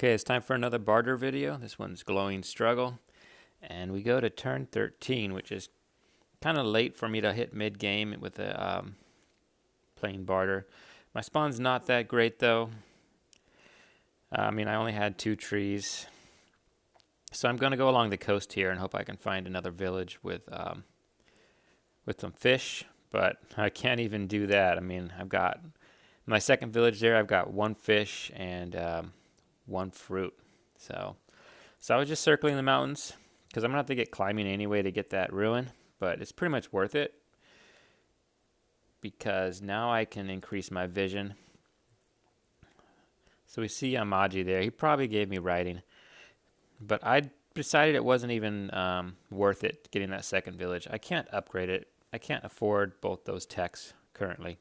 Okay, it's time for another Bardur video. This one's Glowing Struggle. And we go to turn 13, which is kind of late for me to hit mid-game with a playing Bardur. My spawn's not that great, though. I only had 2 trees. So I'm going to go along the coast here and hope I can find another village with some fish. But I can't even do that. I've got my second village there. I've got 1 fish and 1 fruit. So I was just circling the mountains because I'm going to have to get climbing anyway to get that ruin. But it's pretty much worth it because now I can increase my vision. So we see Yamaji there. He probably gave me writing. But I decided it wasn't even worth it getting that second village. I can't upgrade it. I can't afford both those techs currently.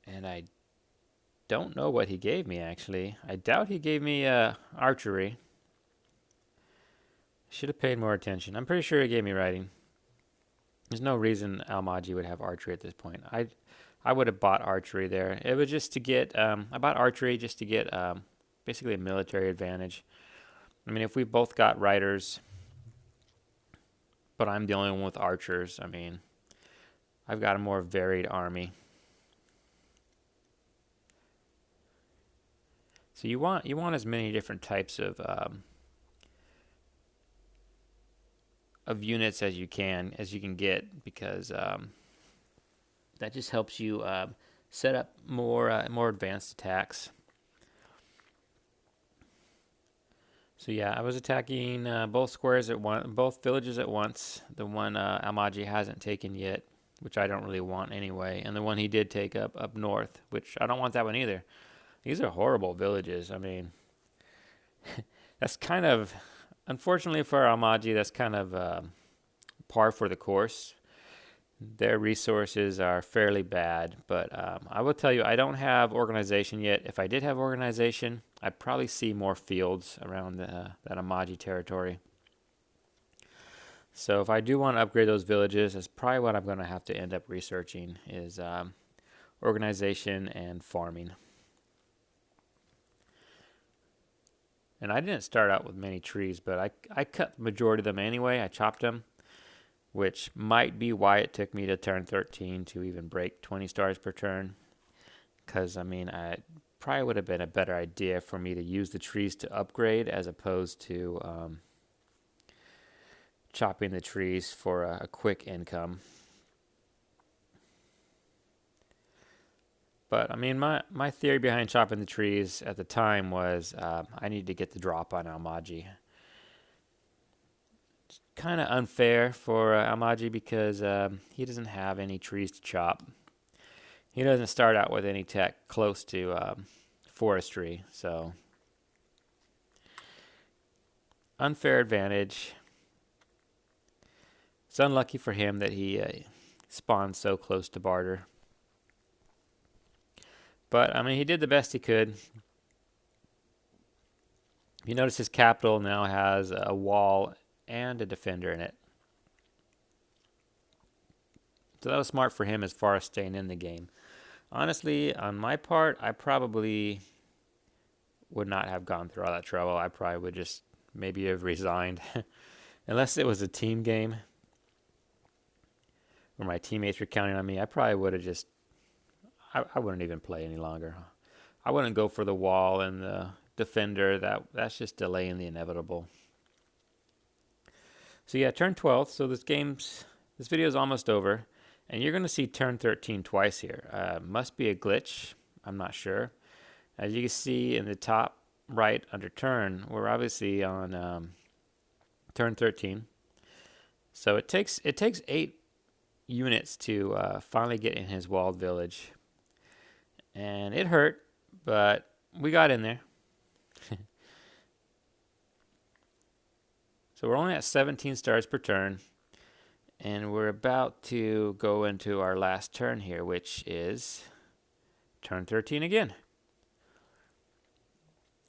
And I don't know what he gave me, actually. I doubt he gave me archery. Should have paid more attention. I'm pretty sure he gave me writing. There's no reason Almaji would have archery at this point. I would have bought archery there. It was just to get, I bought archery just to get basically a military advantage. If we both got riders, but I'm the only one with archers, I've got a more varied army. So you want as many different types of units as you can get, because that just helps you set up more advanced attacks. So yeah, I was attacking both villages at once. The one Almaji hasn't taken yet, which I don't really want anyway, and the one he did take up north, which I don't want that one either. These are horrible villages. That's kind of, unfortunately for Almaji, that's kind of par for the course. Their resources are fairly bad, but I will tell you, I don't have organization yet. If I did have organization, I'd probably see more fields around that Almaji territory. So if I do want to upgrade those villages, that's probably what I'm going to have to end up researching is organization and farming. And I didn't start out with many trees, but I cut the majority of them anyway. I chopped them, which might be why it took me to turn 13 to even break 20 stars per turn. Because, I probably would have been a better idea for me to use the trees to upgrade as opposed to chopping the trees for a quick income. But, my theory behind chopping the trees at the time was I needed to get the drop on Almaji. It's kind of unfair for Almaji because he doesn't have any trees to chop. He doesn't start out with any tech close to forestry, so unfair advantage. It's unlucky for him that he spawned so close to Bardur. But, he did the best he could. You notice his capital now has a wall and a defender in it. So that was smart for him as far as staying in the game. Honestly, on my part, I probably would not have gone through all that trouble. I probably would just maybe have resigned. Unless it was a team game where my teammates were counting on me, I probably would have just... I wouldn't even play any longer. I wouldn't go for the wall and the defender. That's just delaying the inevitable. So yeah, turn 12. So this video is almost over. And you're going to see turn 13 twice here. Must be a glitch. I'm not sure. As you can see in the top right under turn, we're obviously on turn 13. So it takes 8 units to finally get in his walled village. And it hurt, but we got in there. So we're only at 17 stars per turn. And we're about to go into our last turn here, which is turn 13 again.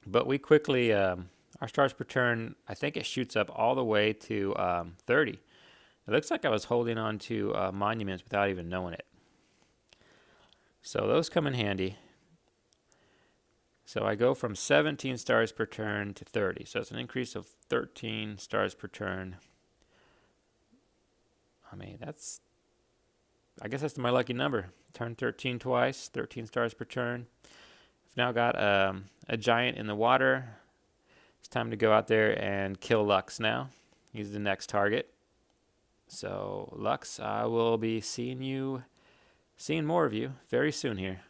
But we quickly, our stars per turn, I think it shoots up all the way to 30. It looks like I was holding on to monuments without even knowing it. So those come in handy. So I go from 17 stars per turn to 30. So it's an increase of 13 stars per turn. I mean, I guess that's my lucky number. Turn 13 twice, 13 stars per turn. I've now got a giant in the water. It's time to go out there and kill Lux now. He's the next target. So Lux, I will be seeing more of you very soon here.